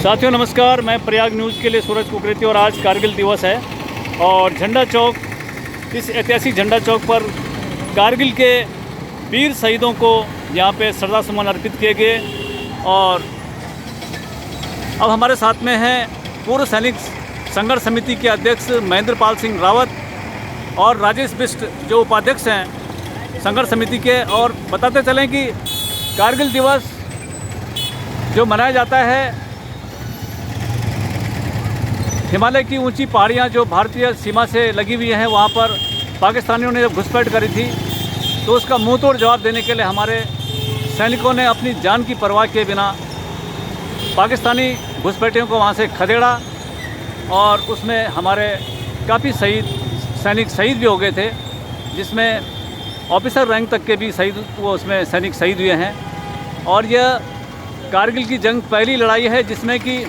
साथियों नमस्कार, मैं प्रयाग न्यूज़ के लिए सूरज कुकरेती और आज कारगिल दिवस है और झंडा चौक, इस ऐतिहासिक झंडा चौक पर कारगिल के वीर शहीदों को यहाँ पे श्रद्धासुमन अर्पित किए गए। और अब हमारे साथ में हैं पूर्व सैनिक संघर्ष समिति के अध्यक्ष महेंद्र पाल सिंह रावत और राजेश बिष्ट जो उपाध्यक्ष हैं संघर्ष समिति के। और बताते चलें कि कारगिल दिवस जो मनाया जाता है, हिमालय की ऊंची पहाड़ियां जो भारतीय सीमा से लगी हुई हैं, वहां पर पाकिस्तानियों ने जब घुसपैठ करी थी तो उसका मुंह तोड़ जवाब देने के लिए हमारे सैनिकों ने अपनी जान की परवाह किए बिना पाकिस्तानी घुसपैठियों को वहां से खदेड़ा और उसमें हमारे काफ़ी सैनिक शहीद भी हो गए थे, जिसमें ऑफिसर रैंक तक के भी शहीद उसमें सैनिक शहीद हुए हैं। और यह कारगिल की जंग पहली लड़ाई है जिसमें कि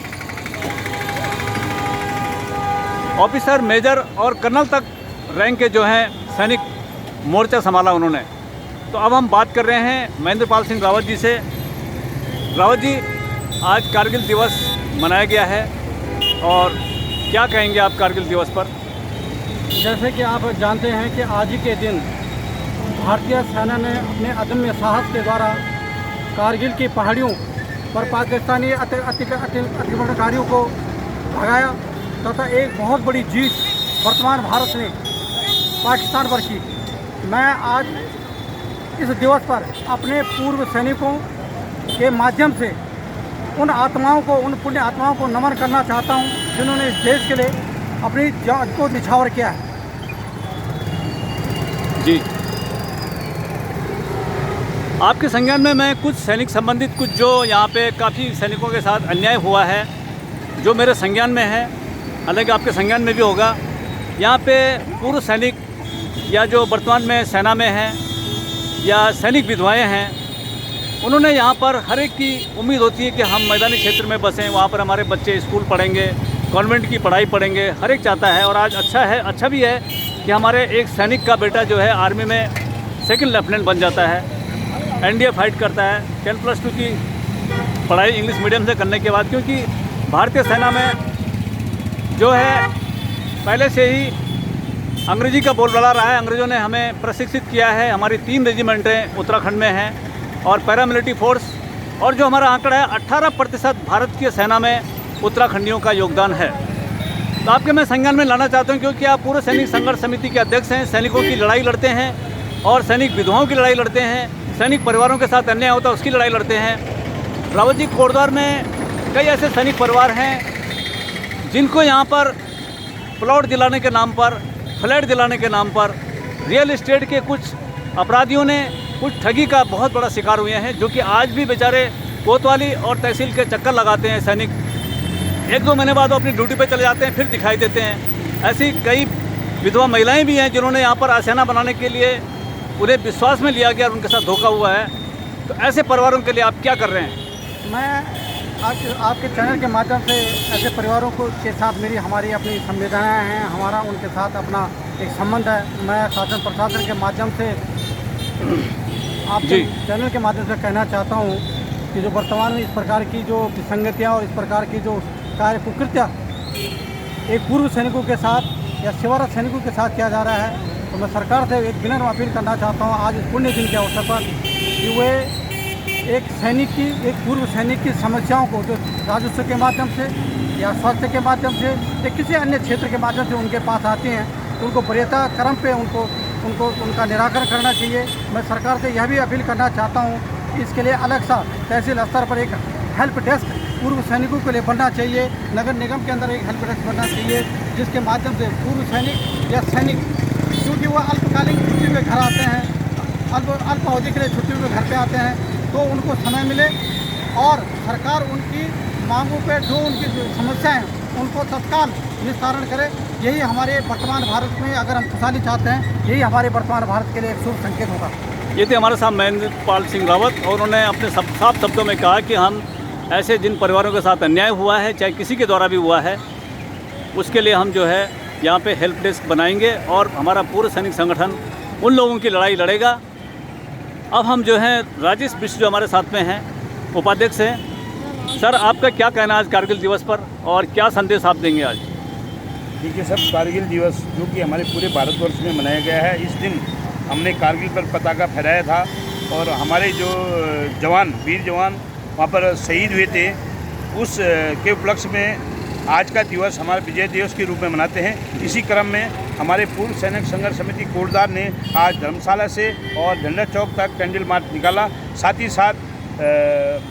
ऑफिसर, मेजर और कर्नल तक रैंक के जो हैं सैनिक मोर्चा संभाला उन्होंने। तो अब हम बात कर रहे हैं महेंद्र पाल सिंह रावत जी से। रावत जी, आज कारगिल दिवस मनाया गया है और क्या कहेंगे आप कारगिल दिवस पर? जैसे कि आप जानते हैं कि आज ही के दिन भारतीय सेना ने अपने अदम्य साहस के द्वारा कारगिल की पहाड़ियों पर पाकिस्तानी अतिक्रमणकारियों को भगाया तथा एक बहुत बड़ी जीत वर्तमान भारत ने पाकिस्तान पर की। मैं आज इस दिवस पर अपने पूर्व सैनिकों के माध्यम से उन आत्माओं को, उन पुण्य आत्माओं को नमन करना चाहता हूं जिन्होंने इस देश के लिए अपनी जान को निछावर किया है। जी, आपके संज्ञान में मैं कुछ सैनिक संबंधित कुछ जो यहाँ पे काफ़ी सैनिकों के साथ अन्याय हुआ है जो मेरे संज्ञान में है, हालांकि आपके संज्ञान में भी होगा। यहाँ पे पूर्व सैनिक या जो वर्तमान में सेना में हैं या सैनिक विधवाएं हैं, उन्होंने यहाँ पर हर एक की उम्मीद होती है कि हम मैदानी क्षेत्र में बसें, वहाँ पर हमारे बच्चे स्कूल पढ़ेंगे, कॉन्वेंट की पढ़ाई पढ़ेंगे, हर एक चाहता है। और आज अच्छा भी है कि हमारे एक सैनिक का बेटा जो है आर्मी में सेकंड लेफ्टिनेंट बन जाता है, एनडीए फाइट करता है 10+2 की पढ़ाई इंग्लिश मीडियम से करने के बाद। क्योंकि भारतीय सेना में जो है पहले से ही अंग्रेजी का बोलबाला रहा है, अंग्रेज़ों ने हमें प्रशिक्षित किया है। हमारी 3 रेजिमेंटें उत्तराखंड में हैं और पैरामिलिट्री फोर्स, और जो हमारा आंकड़ा है 18% भारत की सेना में उत्तराखंडियों का योगदान है। तो आपके मैं संज्ञान में लाना चाहता हूं क्योंकि आप पूर्व सैनिक संघर्ष समिति के अध्यक्ष हैं, सैनिकों की लड़ाई लड़ते हैं और सैनिक विधवाओं की लड़ाई लड़ते हैं, सैनिक परिवारों के साथ अन्याय होता है उसकी लड़ाई लड़ते हैं। रावत जी, कोटद्वार में कई ऐसे सैनिक परिवार हैं जिनको यहाँ पर प्लॉट दिलाने के नाम पर, फ्लैट दिलाने के नाम पर रियल एस्टेट के कुछ अपराधियों ने कुछ ठगी का बहुत बड़ा शिकार हुए हैं, जो कि आज भी बेचारे कोतवाली और तहसील के चक्कर लगाते हैं। सैनिक 1-2 महीने बाद वो अपनी ड्यूटी पे चले जाते हैं, फिर दिखाई देते हैं। ऐसी कई विधवा महिलाएं भी हैं जिन्होंने यहाँ पर आशियाना बनाने के लिए उन्हें विश्वास में लिया गया और उनके साथ धोखा हुआ है। तो ऐसे परिवारों के लिए आप क्या कर रहे हैं? मैं आज आपके चैनल के माध्यम से ऐसे परिवारों को के साथ हमारी अपनी संवेदनाएं हैं, हमारा उनके साथ अपना एक संबंध है। मैं शासन प्रशासन के माध्यम से आपके चैनल के माध्यम से कहना चाहता हूं कि जो वर्तमान में इस प्रकार की जो विसंगतियां और इस प्रकार की जो कार्य कुकृत्य एक पूर्व सैनिकों के साथ या सेवारत सैनिकों के साथ किया जा रहा है, तो मैं सरकार से एक विनम्र अपील करना चाहता हूँ आज इस पुण्य दिन के अवसर पर कि वे एक पूर्व सैनिक की समस्याओं को जो राजस्व के माध्यम से या स्वास्थ्य के माध्यम से या किसी अन्य क्षेत्र के माध्यम से उनके पास आते हैं, तो उनको वरीयता क्रम पे उनका निराकरण करना चाहिए। मैं सरकार से यह भी अपील करना चाहता हूँ कि इसके लिए अलग सा तहसील स्तर पर एक हेल्प डेस्क पूर्व सैनिकों के लिए बनना चाहिए। नगर निगम के अंदर एक हेल्प डेस्क बनना चाहिए जिसके माध्यम से पूर्व सैनिक या सैनिक, क्योंकि वह अल्पकालीन छुट्टी में घर आते हैं, अल्प अवधि के लिए छुट्टी में घर पे आते हैं, तो उनको समय मिले और सरकार उनकी मांगों पे जो उनकी समस्याएं हैं उनको तत्काल निस्तारण करे। यही हमारे वर्तमान भारत में, अगर हम खुशहाली चाहते हैं, यही हमारे वर्तमान भारत के लिए एक शुभ संकेत होगा। ये थे हमारे साथ महेंद्र पाल सिंह रावत और उन्होंने अपने साफ शब्दों में कहा कि हम ऐसे जिन परिवारों के साथ अन्याय हुआ है, चाहे किसी के द्वारा भी हुआ है, उसके लिए हम जो है यहाँ पे हेल्प डेस्क बनाएंगे और हमारा पूर्व सैनिक संगठन उन लोगों की लड़ाई लड़ेगा। अब हम जो हैं राजेश बिष्ट जो हमारे साथ में हैं, उपाध्यक्ष हैं, सर, आपका क्या कहना है आज कारगिल दिवस पर और क्या संदेश आप देंगे आज? ठीक है सर, कारगिल दिवस जो कि हमारे पूरे भारतवर्ष में मनाया गया है, इस दिन हमने कारगिल पर पताका फहराया था और हमारे जो जवान, वीर जवान वहाँ पर शहीद हुए थे, उस के उपलक्ष्य में आज का दिवस हमारे विजय दिवस के रूप में मनाते हैं। इसी क्रम में हमारे पूर्व सैनिक संघर्ष समिति कोटद्वार ने आज धर्मशाला से और झंडा चौक तक कैंडल मार्च निकाला। साथ ही साथ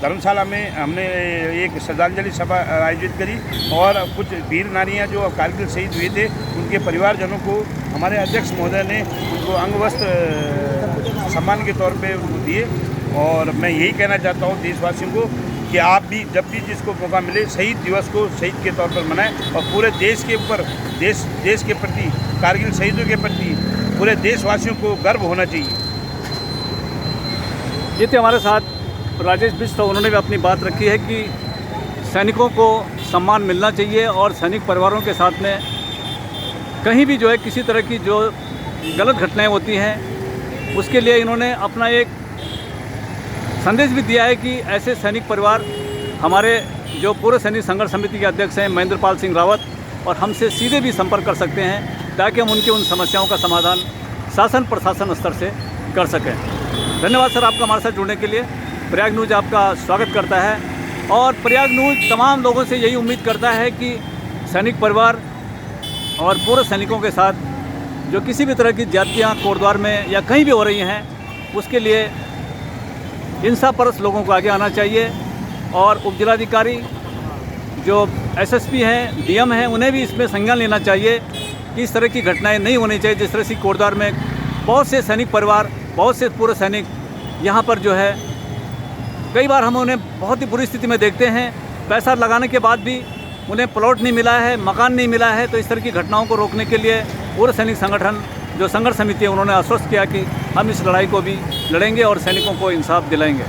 धर्मशाला में हमने एक श्रद्धांजलि सभा आयोजित करी और कुछ वीर नारियां जो कारगिल शहीद हुए थे उनके परिवारजनों को हमारे अध्यक्ष महोदय ने उनको अंगवस्त्र सम्मान के तौर पे उनको दिए। और मैं यही कहना चाहता हूँ देशवासियों को कि आप भी जब भी जिसको मौका मिले शहीद दिवस को शहीद के तौर पर मनाएं और पूरे देश के ऊपर देश के प्रति, कारगिल शहीदों के प्रति पूरे देशवासियों को गर्व होना चाहिए। ये थे हमारे साथ राजेश बिष्ट, उन्होंने भी अपनी बात रखी है कि सैनिकों को सम्मान मिलना चाहिए और सैनिक परिवारों के साथ में कहीं भी जो है किसी तरह की जो गलत घटनाएं होती हैं उसके लिए इन्होंने अपना एक संदेश भी दिया है कि ऐसे सैनिक परिवार हमारे जो पूर्व सैनिक संघर्ष समिति के अध्यक्ष हैं महेंद्रपाल सिंह रावत और हमसे सीधे भी संपर्क कर सकते हैं ताकि हम उनके उन समस्याओं का समाधान शासन प्रशासन स्तर से कर सकें। धन्यवाद सर आपका हमारे साथ जुड़ने के लिए। प्रयाग न्यूज़ आपका स्वागत करता है और प्रयाग न्यूज़ तमाम लोगों से यही उम्मीद करता है कि सैनिक परिवार और पूर्व सैनिकों के साथ जो किसी भी तरह की ज्यादतियाँ कोटद्वार में या कहीं भी हो रही हैं उसके लिए इंसाफपरस्त लोगों को आगे आना चाहिए और उपजिलाधिकारी जो एसएसपी हैं, डीएम हैं, उन्हें भी इसमें संज्ञान लेना चाहिए कि इस तरह की घटनाएं नहीं होनी चाहिए। जिस तरह से कोटद्वार में बहुत से सैनिक परिवार, बहुत से पूर्व सैनिक यहाँ पर जो है कई बार हम उन्हें बहुत ही बुरी स्थिति में देखते हैं, पैसा लगाने के बाद भी उन्हें प्लॉट नहीं मिला है, मकान नहीं मिला है। तो इस तरह की घटनाओं को रोकने के लिए पूर्व सैनिक संगठन जो संघर्ष समिति है उन्होंने आश्वस्त किया कि हम इस लड़ाई को भी लड़ेंगे और सैनिकों को इंसाफ दिलाएंगे।